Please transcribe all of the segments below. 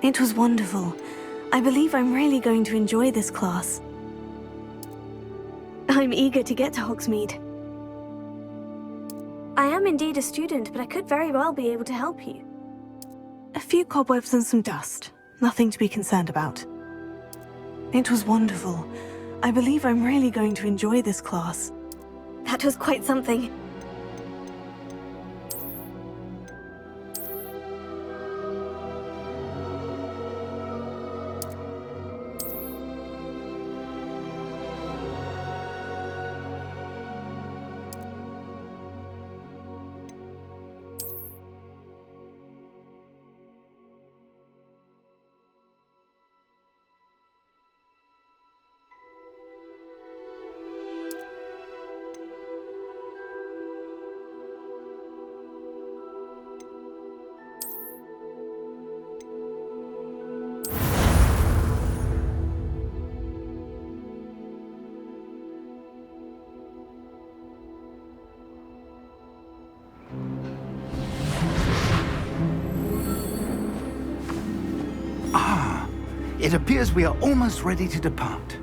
It was wonderful. I believe I'm really going to enjoy this class. I'm eager to get to Hogsmeade. I am indeed a student, but I could very well be able to help you. A few cobwebs and some dust. Nothing to be concerned about. It was wonderful. I believe I'm really going to enjoy this class. That was quite something. It appears we are almost ready to depart.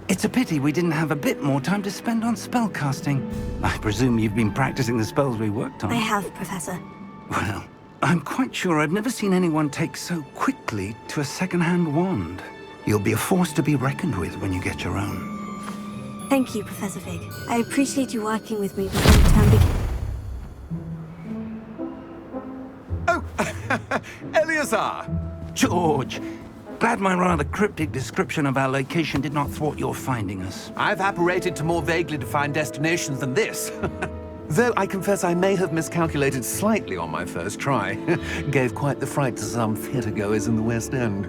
It's a pity we didn't have a bit more time to spend on spellcasting. I presume you've been practicing the spells we worked on. I have, Professor. Well, I'm quite sure I've never seen anyone take so quickly to a second-hand wand. You'll be a force to be reckoned with when you get your own. Thank you, Professor Fig. I appreciate you working with me before the term begins. Oh, Eleazar! George! Glad my rather cryptic description of our location did not thwart your finding us. I've apparated to more vaguely defined destinations than this. Though I confess I may have miscalculated slightly on my first try. Gave quite the fright to some theatre-goers in the West End.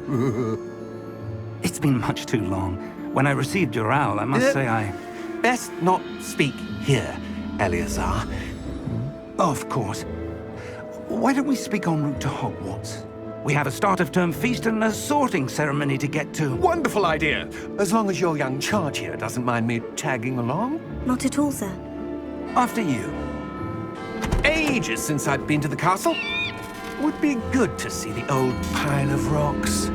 It's been much too long. When I received your owl, I must say I... Best not speak here, Eleazar. Of course. Why don't we speak en route to Hogwarts? We have a start-of-term feast and a sorting ceremony to get to. Wonderful idea! As long as your young charge here doesn't mind me tagging along. Not at all, sir. After you. Ages since I'd been to the castle. Would be good to see the old pile of rocks.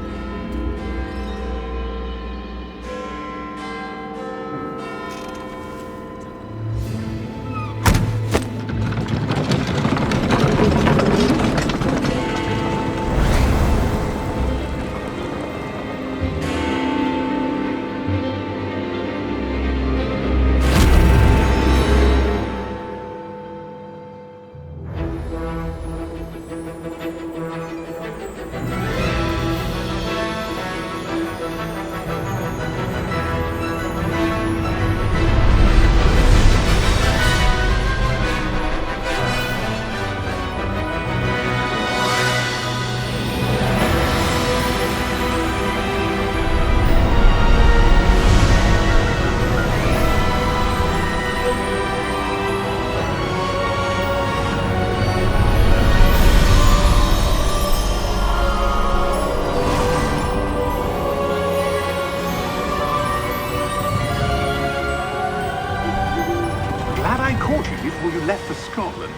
Before you left for Scotland.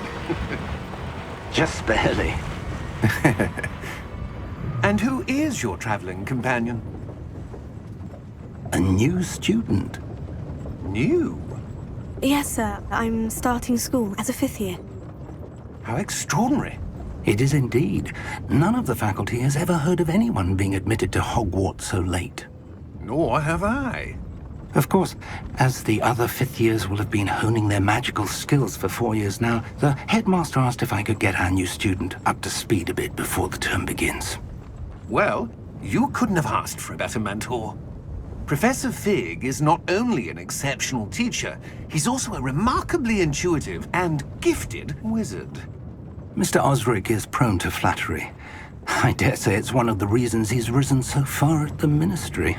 Just barely. And who is your traveling companion? A new student. New? Yes, sir. I'm starting school as a 5th year. How extraordinary. It is indeed. None of the faculty has ever heard of anyone being admitted to Hogwarts so late. Nor have I. Of course, as the other 5th years will have been honing their magical skills for 4 years now, the headmaster asked if I could get our new student up to speed a bit before the term begins. Well, you couldn't have asked for a better mentor. Professor Fig is not only an exceptional teacher, he's also a remarkably intuitive and gifted wizard. Mr. Osric is prone to flattery. I dare say it's one of the reasons he's risen so far at the Ministry.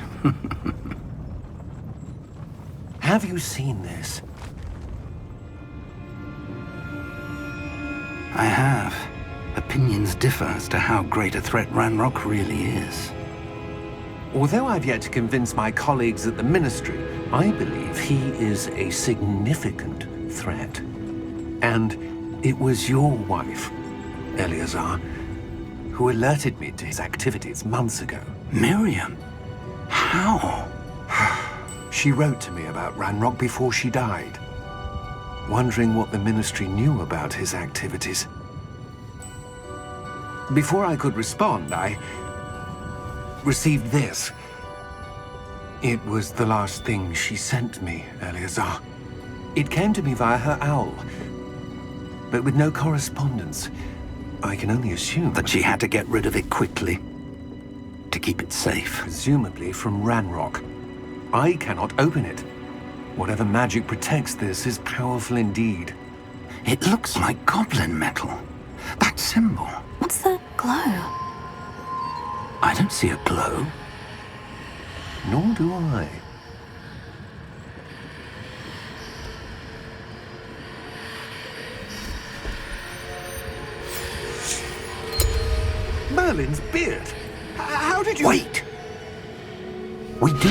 Have you seen this? I have. Opinions differ as to how great a threat Ranrock really is. Although I've yet to convince my colleagues at the Ministry, I believe he is a significant threat. And it was your wife, Eleazar, who alerted me to his activities months ago. Miriam? How? She wrote to me about Ranrock before she died, wondering what the Ministry knew about his activities. Before I could respond, I received this. It was the last thing she sent me, Eleazar. It came to me via her owl, but with no correspondence. I can only assume That she had to get rid of it quickly. To keep it safe. presumably from Ranrock. I cannot open it. Whatever magic protects this is powerful indeed. It looks like goblin metal. That symbol. What's that glow? I don't see a glow. Nor do I. Merlin's beard. How did you... Wait! We do need to...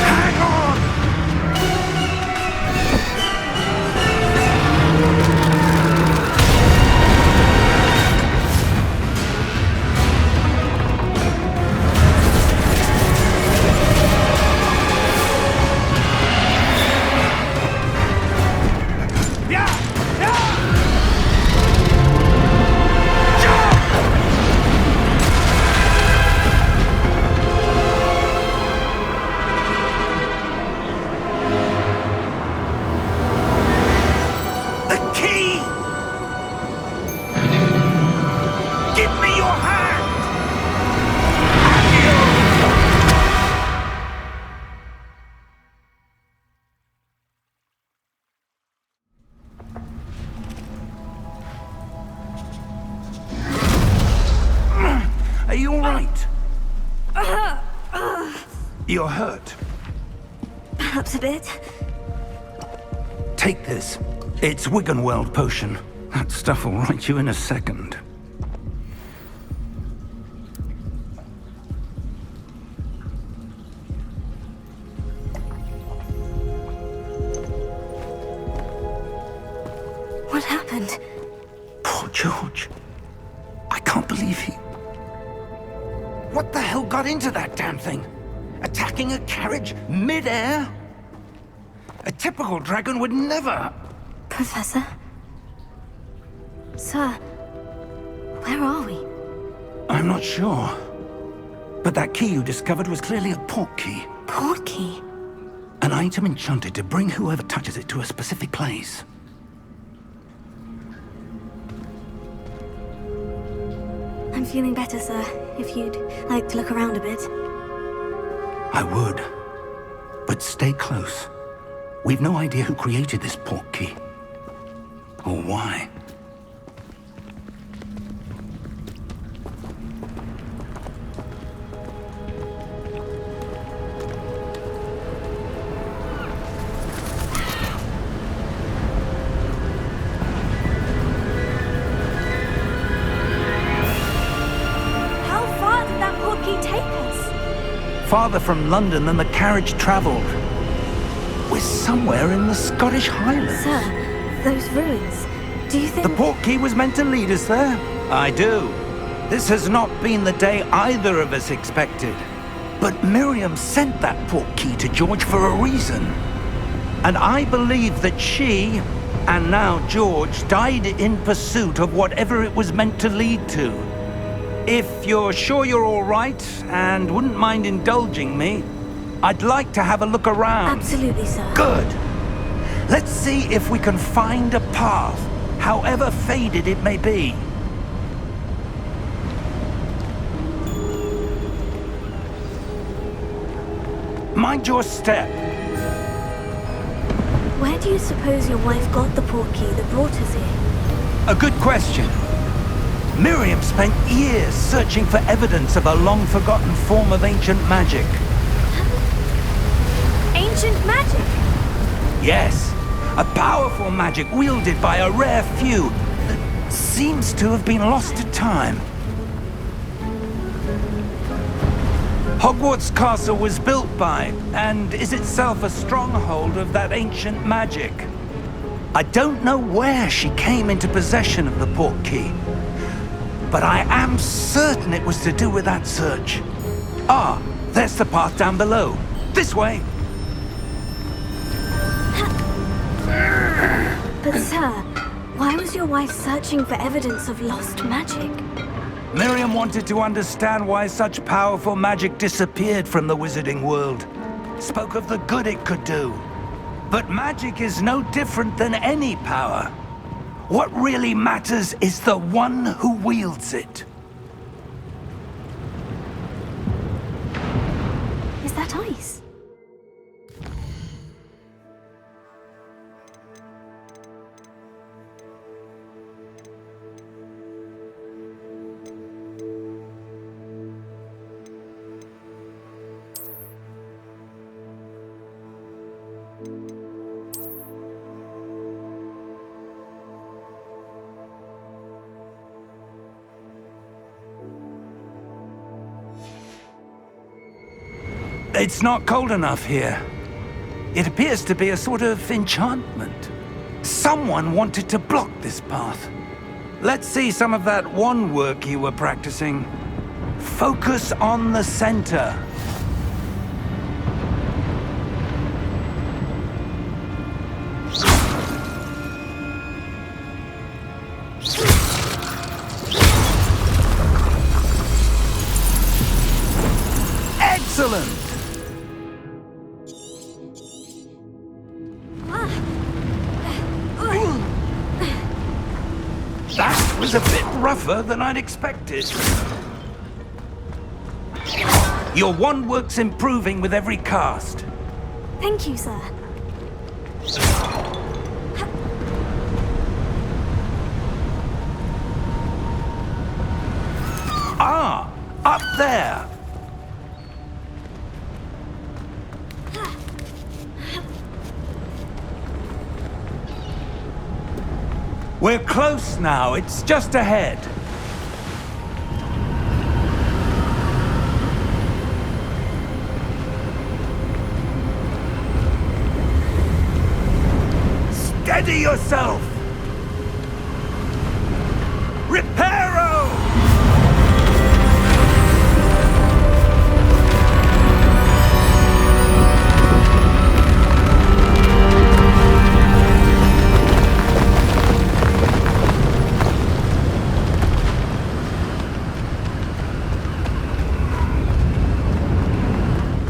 Hang on! Are you all right? You're hurt. Perhaps a bit. Take this. It's Wiggenweld potion. That stuff will right you in a second. What happened? Poor George. I can't believe he... What the hell got into that damn thing? Attacking a carriage mid-air? A typical dragon would never... Professor? Sir, where are we? I'm not sure. But that key you discovered was clearly a port key. Port key? An item enchanted to bring whoever touches it to a specific place. I'm feeling better, sir. If you'd like to look around a bit. I would. But stay close. We've no idea who created this port key. Or why. Farther from London than the carriage travelled. We're somewhere in the Scottish Highlands. Sir, those ruins, do you think... The port key was meant to lead us there? I do. This has not been the day either of us expected. But Miriam sent that port key to George for a reason. And I believe that she, and now George, died in pursuit of whatever it was meant to lead to. If you're sure you're all right, and wouldn't mind indulging me, I'd like to have a look around. Absolutely, sir. Good. Let's see if we can find a path, however faded it may be. Mind your step. Where do you suppose your wife got the port key that brought us here? A good question. Miriam spent years searching for evidence of a long-forgotten form of ancient magic. Ancient magic? Yes, a powerful magic wielded by a rare few that seems to have been lost to time. Hogwarts Castle was built by, and is itself a stronghold of that ancient magic. I don't know where she came into possession of the portkey, but I am certain it was to do with that search. Ah, there's the path down below. This way. But sir, why was your wife searching for evidence of lost magic? Miriam wanted to understand why such powerful magic disappeared from the wizarding world. Spoke of the good it could do. But magic is no different than any power. What really matters is the one who wields it. Is that ice? It's not cold enough here. It appears to be a sort of enchantment. Someone wanted to block this path. Let's see some of that wand work you were practicing. Focus on the center. Excellent! That was a bit rougher than I'd expected. Your wand work's improving with every cast. Thank you, sir. Ah, up there. We're close now. It's just ahead. Steady yourself! Reparo!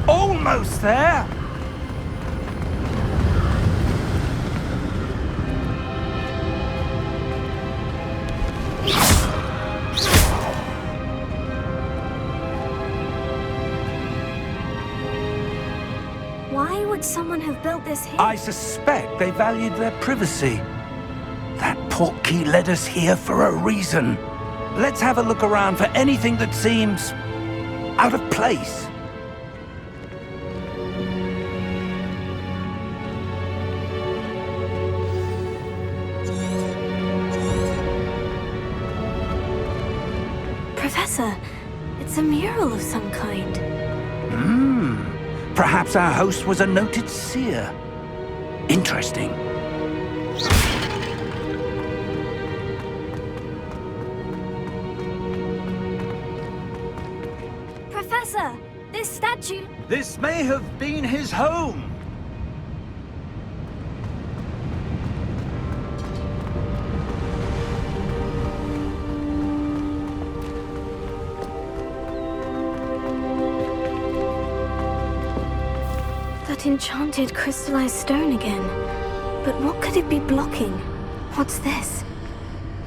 Almost there! Why would someone have built this here? I suspect they valued their privacy. That portkey led us here for a reason. Let's have a look around for anything that seems out of place. Professor, it's a mural of some kind. Perhaps our host was a noted seer. Interesting. Professor, this statue... This may have been his home. That enchanted crystallized stone again. But what could it be blocking? What's this?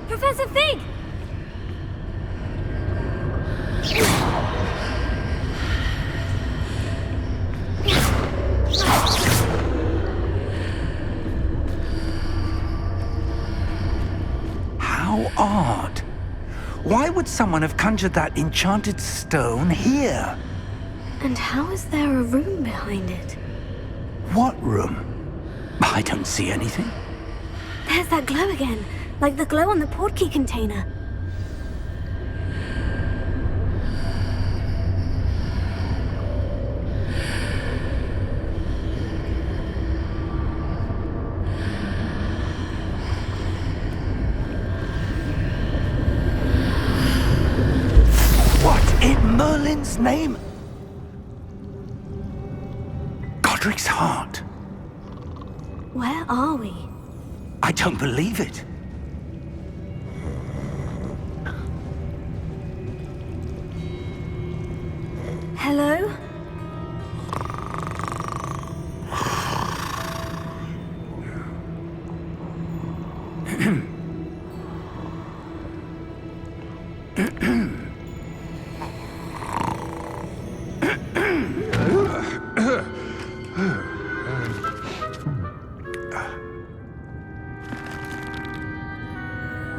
Professor Fig! How odd. Why would someone have conjured that enchanted stone here? And how is there a room behind it? What room? I don't see anything. There's that glow again, like the glow on the portkey container. God's name? Godric's heart. Where are we? I don't believe it. Hello?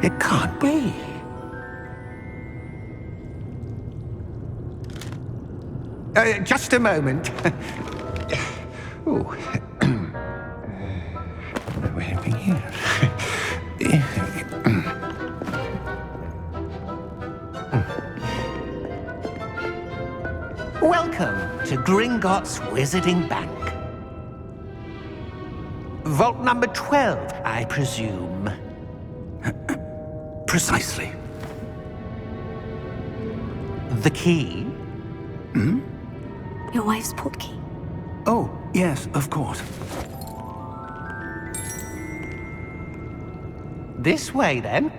It can't be. Just a moment. Oh. Wait a minute. Welcome to Gringotts Wizarding Bank. Vault number 12, I presume. Precisely. The key? Your wife's portkey. Oh, yes, of course. This way, then.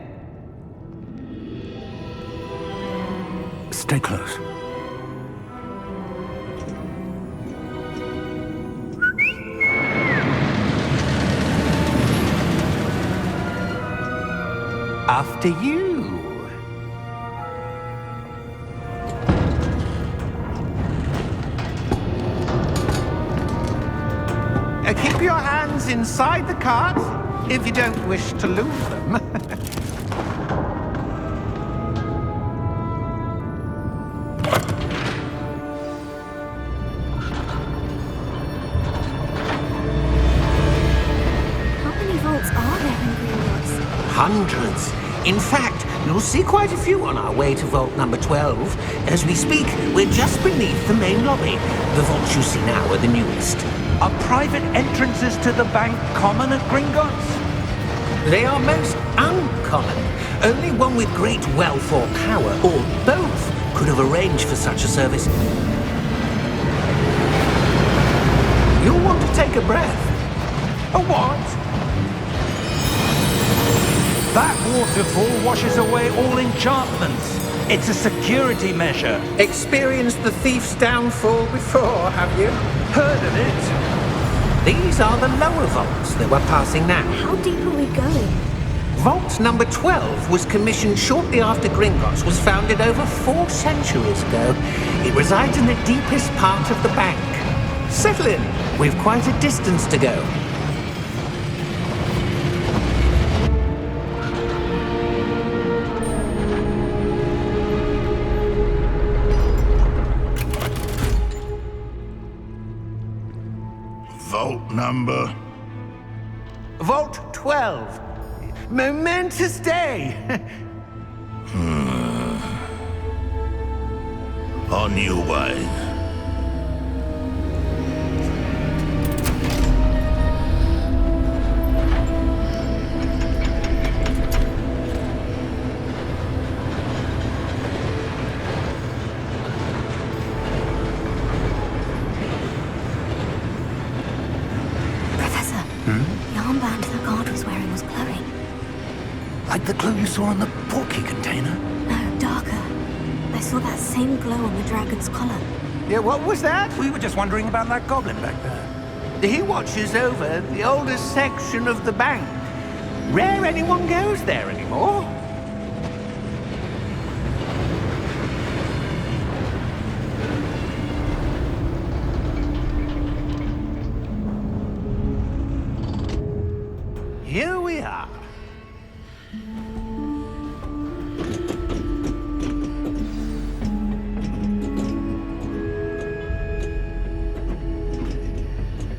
Stay close. After you. Keep your hands inside the cart if you don't wish to lose them. How many vaults are there in Gringotts? Hundreds. In fact, you'll see quite a few on our way to vault number 12. As we speak, we're just beneath the main lobby. The vaults you see now are the newest. Are private entrances to the bank common at Gringotts? They are most uncommon. Only one with great wealth or power, or both, could have arranged for such a service. You'll want to take a breath. A what? That waterfall washes away all enchantments. It's a security measure. Experienced the thief's downfall before, have you? Heard of it? These are the lower vaults that we're passing now. How deep are we going? Vault number 12 was commissioned shortly after Gringotts was founded over 4 centuries ago. It resides in the deepest part of the bank. Settle in. We've quite a distance to go. Vault number? Vault 12. Momentous day. On your way. Professor, the armband the guard was wearing was glowing. Like the glow you saw on the portkey container? No, darker. I saw that same glow on the dragon's collar. Yeah, what was that? We were just wondering about that goblin back there. He watches over the oldest section of the bank. Rare anyone goes there anymore. Here we are.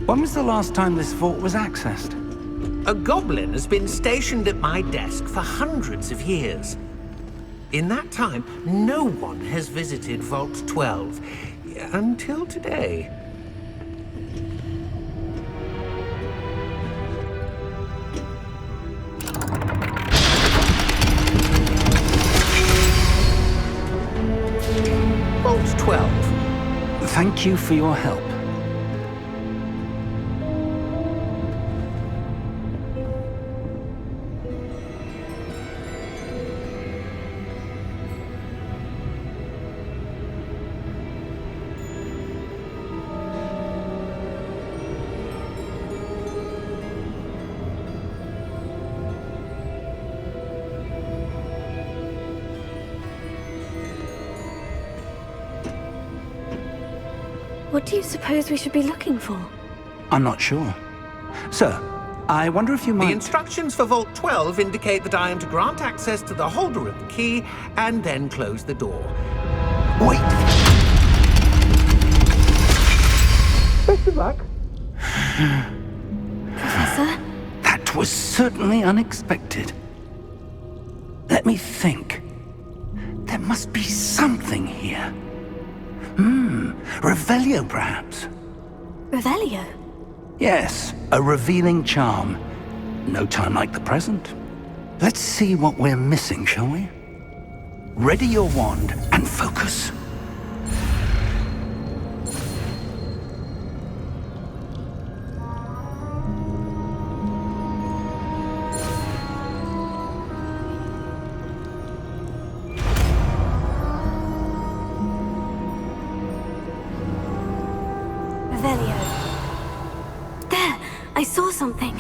When was the last time this vault was accessed? A goblin has been stationed at my desk for hundreds of years. In that time, no one has visited Vault 12 until today. Vault 12. Thank you for your help. What do you suppose we should be looking for? I'm not sure. Sir, I wonder if you The might... instructions for Vault 12 indicate that I am to grant access to the holder of the key and then close the door. Wait! Best of luck. Professor? That was certainly unexpected. Let me think. There must be something here. Revelio, perhaps? Revelio? Yes, a revealing charm. No time like the present. Let's see what we're missing, shall we? Ready your wand and focus. Revelio. There! I saw something.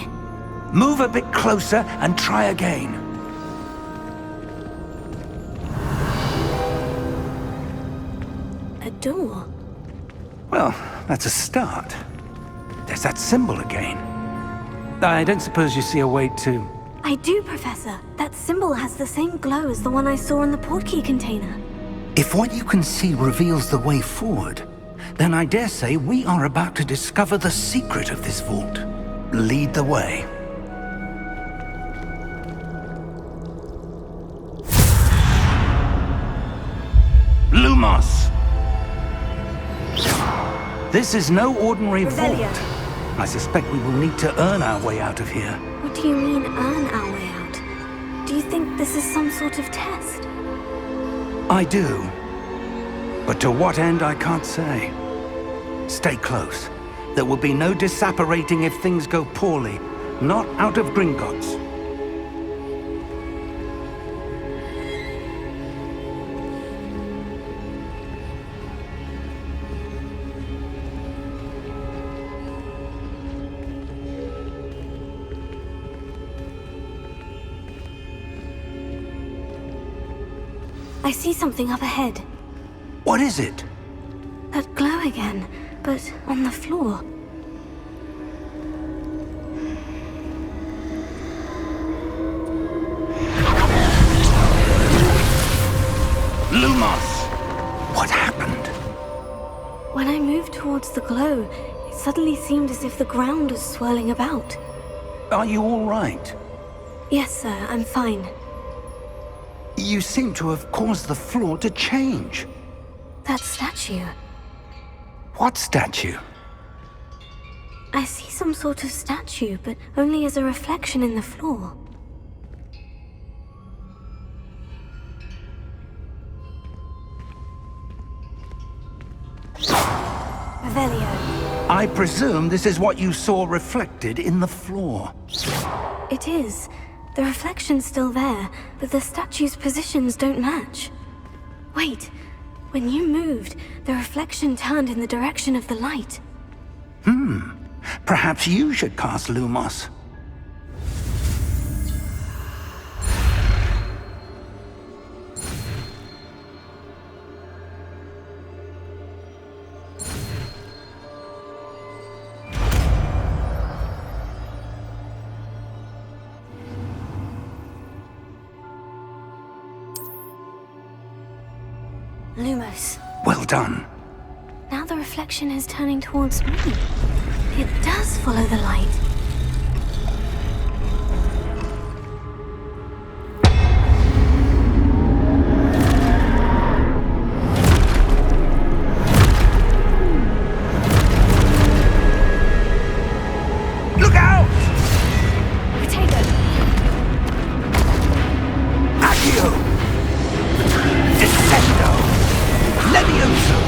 Move a bit closer and try again. A door. Well, that's a start. There's that symbol again. I don't suppose you see a way to... I do, Professor. That symbol has the same glow as the one I saw in the portkey container. If what you can see reveals the way forward, then I dare say we are about to discover the secret of this vault. Lead the way. Lumos! This is no ordinary Revelio. vault. I suspect we will need to earn our way out of here. What do you mean, earn our way out? Do you think this is some sort of test? I do. But to what end, I can't say. Stay close. There will be no disapparating if things go poorly. Not out of Gringotts. I see something up ahead. What is it? That glow again, but on the floor. Lumos! What happened? When I moved towards the glow, it suddenly seemed as if the ground was swirling about. Are you all right? Yes, sir, I'm fine. You seem to have caused the floor to change. That statue. What statue? I see some sort of statue, but only as a reflection in the floor. Revelio. I presume this is what you saw reflected in the floor. It is. The reflection's still there, but the statue's positions don't match. Wait. When you moved, the reflection turned in the direction of the light. Perhaps you should cast Lumos. Lumos. Well done. Now the reflection is turning towards me. It does follow the light. Look out! Potato! Accio! Descendo! Levioso!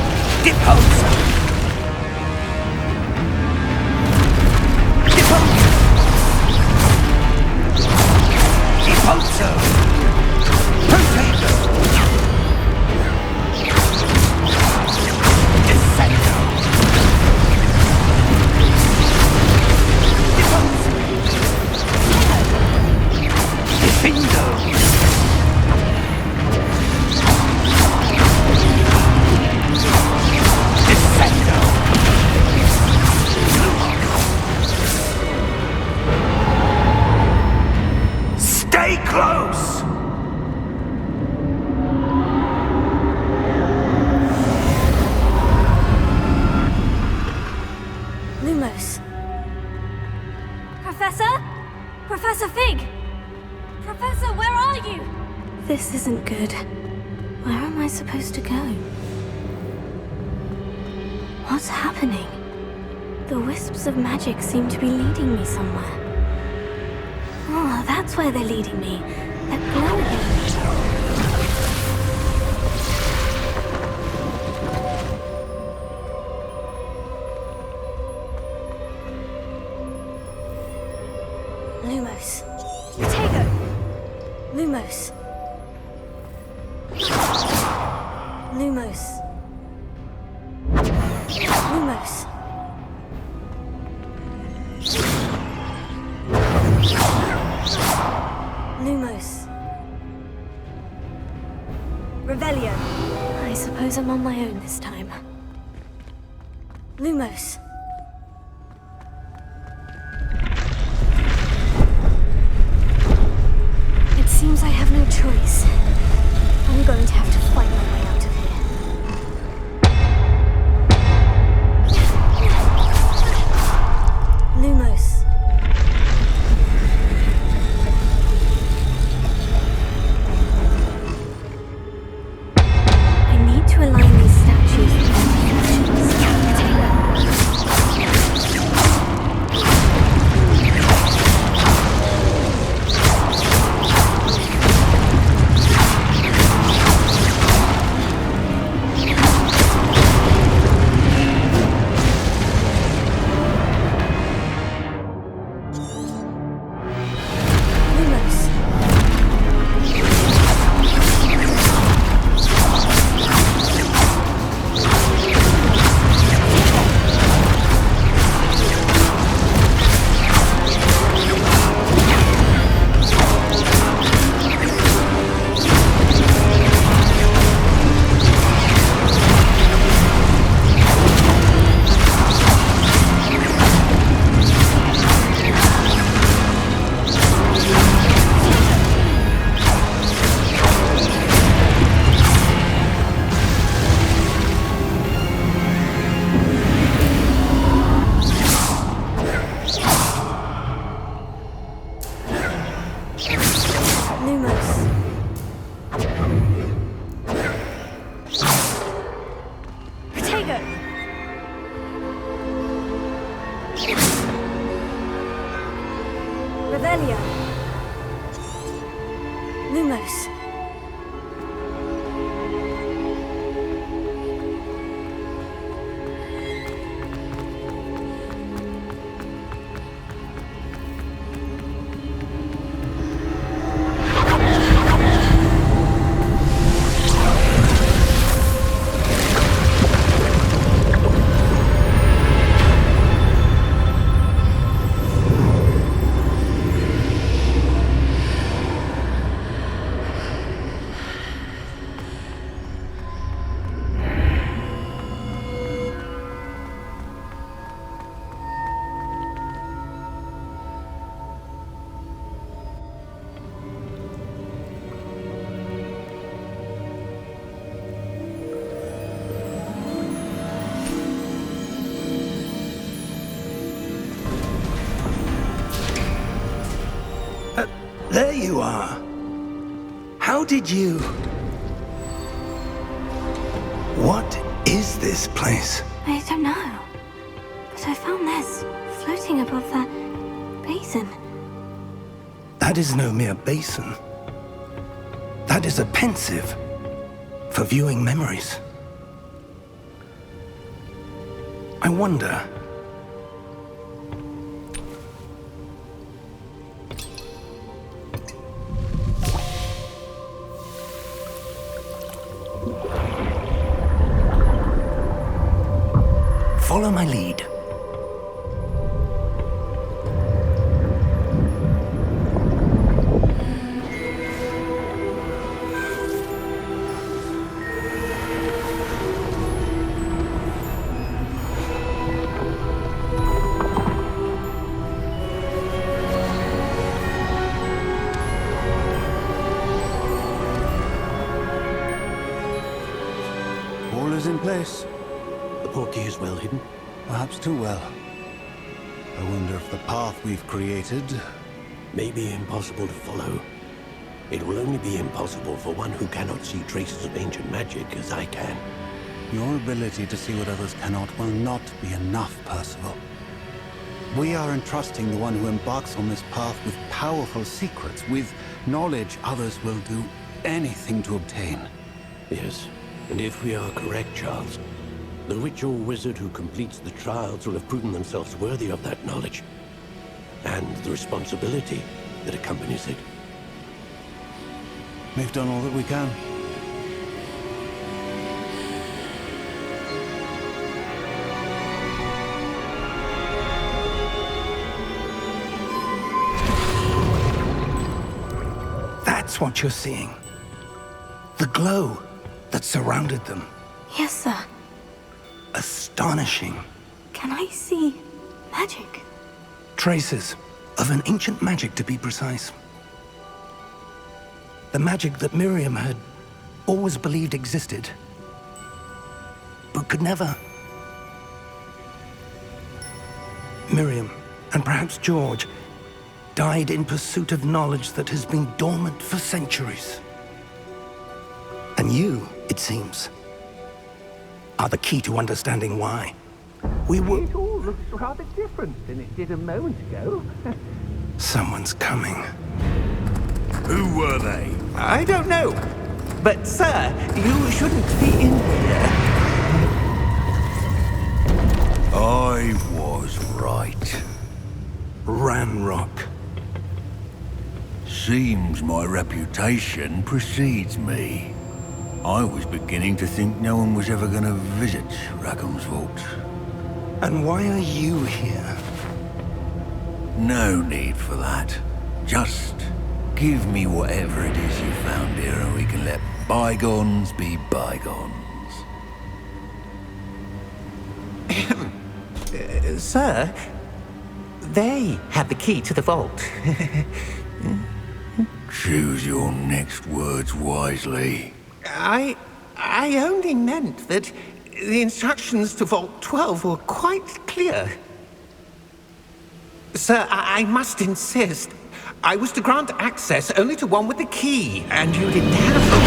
close! Lumos. Professor? Professor Fig! Professor, where are you? This isn't good. Where am I supposed to go? What's happening? The wisps of magic seem to be leading me somewhere. Oh, that's where they're leading me. That glow again. Lumos. Tego! Lumos. Lumos. Lumos. Lumos. Revelio. I suppose I'm on my own this time. Lumos. It seems I have no choice. I'm going to have to fight my way out of here. Lumos. I need to align these statues with their Lumos. Lumos. Tego. Revelio. Lumos. There you are. How did you... What is this place? I don't know. But I found this floating above that basin. That is no mere basin. That is a pensive for viewing memories. I wonder... Follow my lead. is in place. The portkey is well hidden. Perhaps too well. I wonder if the path we've created... May be impossible to follow. It will only be impossible for one who cannot see traces of ancient magic as I can. Your ability to see what others cannot will not be enough, Percival. We are entrusting the one who embarks on this path with powerful secrets, with knowledge others will do anything to obtain. Yes, and if we are correct, Charles, the witch or wizard who completes the trials will have proven themselves worthy of that knowledge, and the responsibility that accompanies it. We've done all that we can. That's what you're seeing. The glow that surrounded them. Yes, sir. Astonishing. Can I see magic? Traces of an ancient magic, to be precise. The magic that Miriam had always believed existed, but could never. Miriam, and perhaps George, died in pursuit of knowledge that has been dormant for centuries. And you, it seems, are the key to understanding why. It all looks rather different than it did a moment ago. Someone's coming. Who were they? I don't know. But, sir, you shouldn't be in here. I was right. Ranrock. Seems my reputation precedes me. I was beginning to think no one was ever going to visit Rackham's vault. And why are you here? No need for that. Just give me whatever it is you found here and we can let bygones be bygones. Sir, they had the key to the vault. Choose your next words wisely. I only meant that the instructions to Vault 12 were quite clear. Sir, I must insist. I was to grant access only to one with the key, and you didn't have them.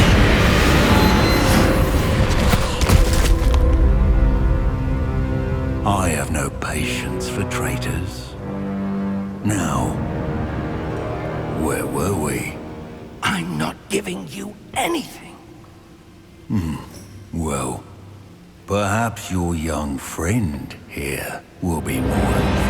I have no patience for traitors. Now, where were we? I'm not giving you anything. Well, perhaps your young friend here will be more helpful.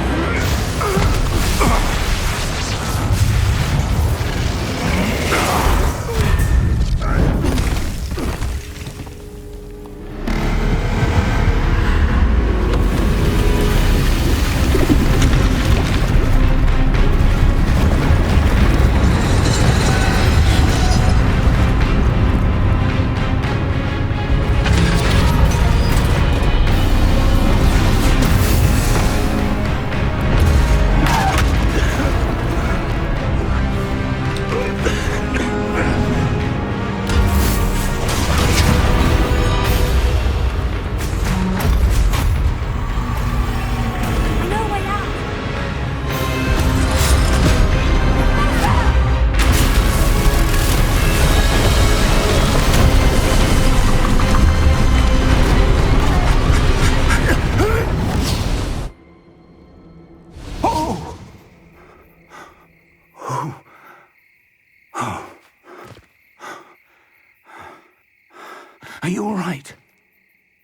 Are you all right?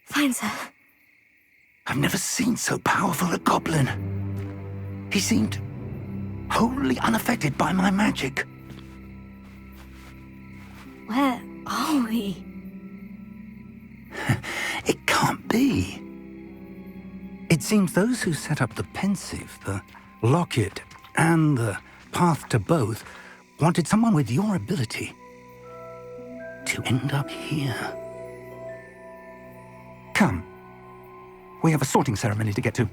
Fine, sir. I've never seen so powerful a goblin. He seemed wholly unaffected by my magic. Where are we? It can't be. It seems those who set up the pensive, the locket, and the path to both wanted someone with your ability to end up here. Come. We have a sorting ceremony to get to.